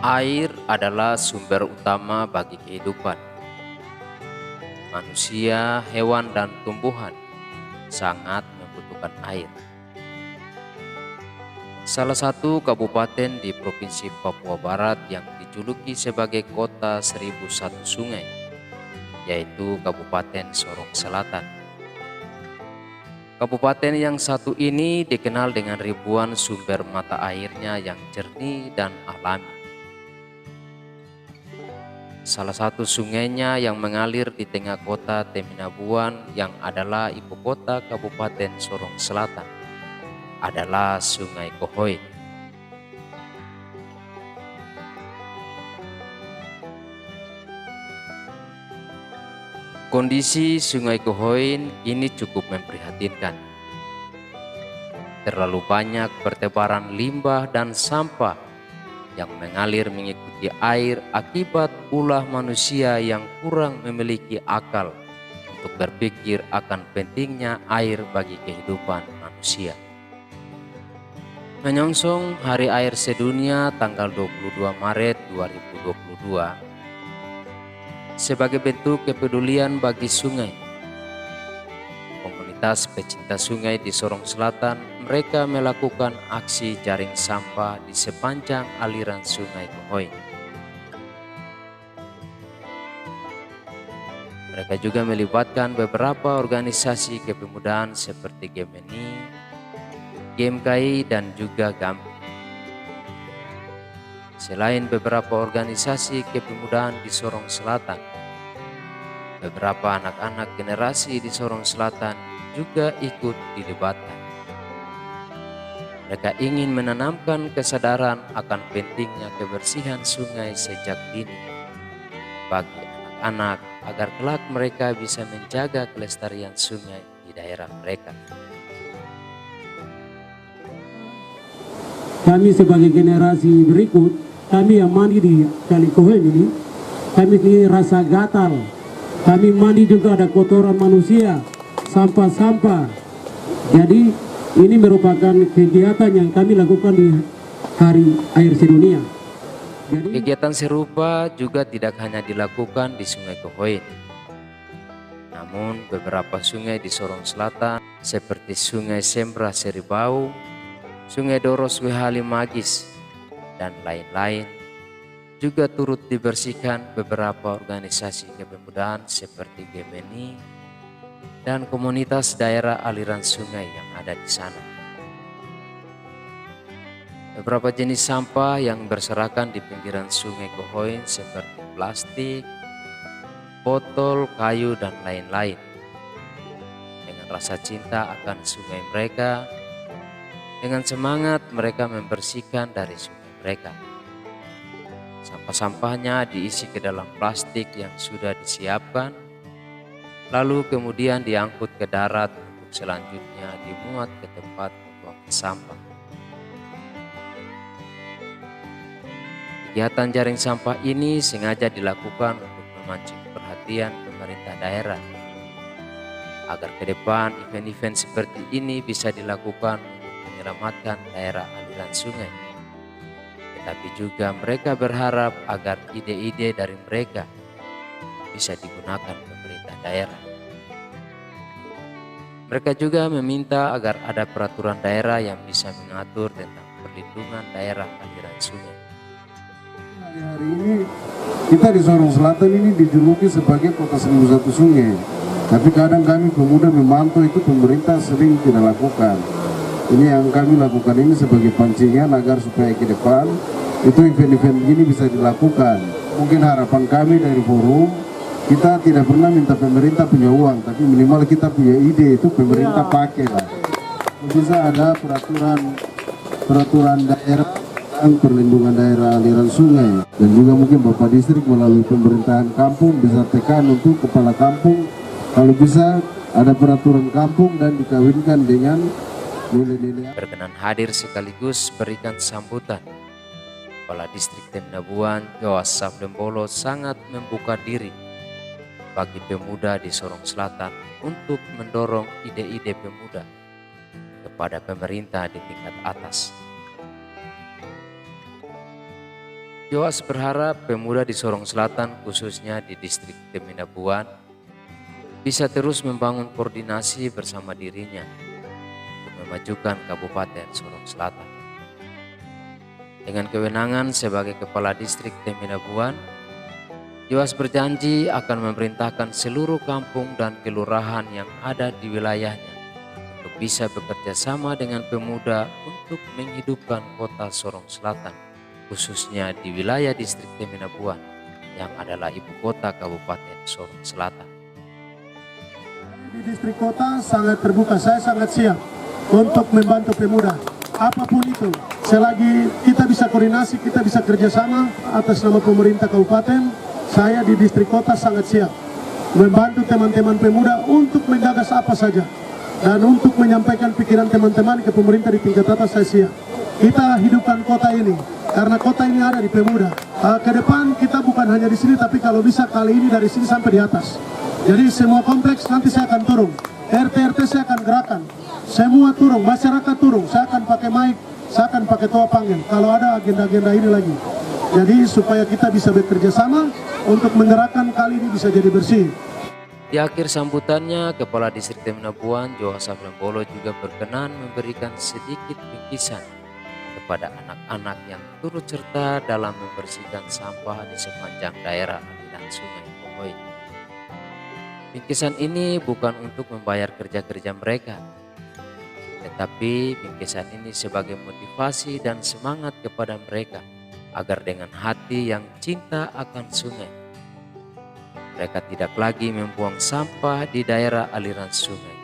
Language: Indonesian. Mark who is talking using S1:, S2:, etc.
S1: Air adalah sumber utama bagi kehidupan. Manusia, hewan, dan tumbuhan sangat membutuhkan air. Salah satu kabupaten di Provinsi Papua Barat yang dijuluki sebagai Kota 1001 Sungai, yaitu Kabupaten Sorong Selatan. Kabupaten yang satu ini dikenal dengan ribuan sumber mata airnya yang jernih dan alami. Salah satu sungainya yang mengalir di tengah kota Teminabuan yang adalah ibu kota Kabupaten Sorong Selatan adalah Sungai Kohoin. Kondisi Sungai Kohoin ini cukup memprihatinkan. Terlalu banyak bertebaran limbah dan sampah yang mengalir mengikuti air akibat ulah manusia yang kurang memiliki akal untuk berpikir akan pentingnya air bagi kehidupan manusia. Menyongsong Hari Air Sedunia tanggal 22 Maret 2022 sebagai bentuk kepedulian bagi sungai, komunitas pecinta sungai di Sorong Selatan mereka melakukan aksi jaring sampah di sepanjang aliran Sungai Kohoin. Mereka juga melibatkan beberapa organisasi kepemudaan seperti Gemeni, GMKI, dan juga GAMPI. Selain beberapa organisasi kepemudaan di Sorong Selatan, beberapa anak-anak generasi di Sorong Selatan juga ikut dilibatkan. Mereka ingin menanamkan kesadaran akan pentingnya kebersihan sungai sejak dini bagi anak-anak agar kelak mereka bisa menjaga kelestarian sungai di daerah mereka.
S2: Kami sebagai generasi berikut, kami yang mandi di Kali Kohoin ini, kami ini rasa gatal. Kami mandi juga ada kotoran manusia, sampah-sampah. Jadi ini merupakan kegiatan yang kami lakukan di Hari Air Sedunia.
S1: Kegiatan serupa juga tidak hanya dilakukan di Sungai Kohoin. Namun beberapa sungai di Sorong Selatan seperti Sungai Sembra Seribau, Sungai Doros Wehali Magis, dan lain-lain juga turut dibersihkan beberapa organisasi kepemudaan seperti Gemeni dan komunitas daerah aliran sungai yang ada di sana. Beberapa jenis sampah yang berserakan di pinggiran Sungai Kohoin seperti plastik, botol, kayu, dan lain-lain. Dengan rasa cinta akan sungai mereka, dengan semangat mereka membersihkan dari sungai mereka. Sampah-sampahnya diisi ke dalam plastik yang sudah disiapkan, lalu kemudian diangkut ke darat untuk selanjutnya dimuat ke tempat pembuangan sampah. Kegiatan jaring sampah ini sengaja dilakukan untuk memancing perhatian pemerintah daerah agar ke depan event-event seperti ini bisa dilakukan untuk menyelamatkan daerah aliran sungai. Tetapi juga mereka berharap agar ide-ide dari mereka bisa digunakan pemerintah daerah. Mereka juga meminta agar ada peraturan daerah yang bisa mengatur tentang perlindungan daerah aliran sungai.
S3: Hari ini kita di Sorong Selatan ini dijuluki sebagai Kota 1001 Sungai. Tapi kadang kami pemuda memantau itu pemerintah sering tidak lakukan. Ini yang kami lakukan ini sebagai pancingan agar supaya ke depan itu event-event ini bisa dilakukan. Mungkin harapan kami dari forum, kita tidak pernah minta pemerintah punya uang, tapi minimal kita punya ide itu pemerintah pakai lah. Bisa ada peraturan daerah tentang perlindungan daerah aliran sungai, dan juga mungkin Bapak Distrik melalui pemerintahan kampung bisa tekan untuk kepala kampung kalau bisa ada peraturan kampung dan dikawinkan dengan nilai-nilai.
S1: Berkenan hadir sekaligus berikan sambutan. Kepala Distrik Teminabuan Joas Safdembolo sangat membuka diri bagi pemuda di Sorong Selatan untuk mendorong ide-ide pemuda kepada pemerintah di tingkat atas. Joas berharap pemuda di Sorong Selatan, khususnya di distrik Teminabuan, bisa terus membangun koordinasi bersama dirinya untuk memajukan Kabupaten Sorong Selatan. Dengan kewenangan sebagai Kepala Distrik Teminabuan, Joas berjanji akan memerintahkan seluruh kampung dan kelurahan yang ada di wilayahnya untuk bisa bekerja sama dengan pemuda untuk menghidupkan kota Sorong Selatan, khususnya di wilayah distrik Teminabuan yang adalah ibu kota Kabupaten Sorong Selatan.
S4: Di distrik kota sangat terbuka, saya sangat siap untuk membantu pemuda. Apapun itu, selagi kita bisa koordinasi, kita bisa kerjasama atas nama pemerintah kabupaten, saya di distrik kota sangat siap membantu teman-teman pemuda untuk menggagas apa saja dan untuk menyampaikan pikiran teman-teman ke pemerintah di tingkat atas. Saya siap. Kita hidupkan kota ini karena kota ini ada di pemuda. Ke depan kita bukan hanya di sini, tapi kalau bisa kali ini dari sini sampai di atas. Jadi semua kompleks nanti saya akan turun, RT saya akan gerakan, semua turun, masyarakat turun. Saya akan pakai mic, saya akan pakai toa panggil kalau ada agenda-agenda ini lagi. Jadi supaya kita bisa bekerja sama untuk menggerakkan kali ini bisa jadi bersih.
S1: Di akhir sambutannya, Kepala Distrik Teminabuan Joas Lembolo juga berkenan memberikan sedikit bingkisan kepada anak-anak yang turut serta dalam membersihkan sampah di sepanjang daerah aliran Sungai Pohoi. Bingkisan ini bukan untuk membayar kerja-kerja mereka, tetapi bingkisan ini sebagai motivasi dan semangat kepada mereka agar dengan hati yang cinta akan sungai, mereka tidak lagi membuang sampah di daerah aliran sungai,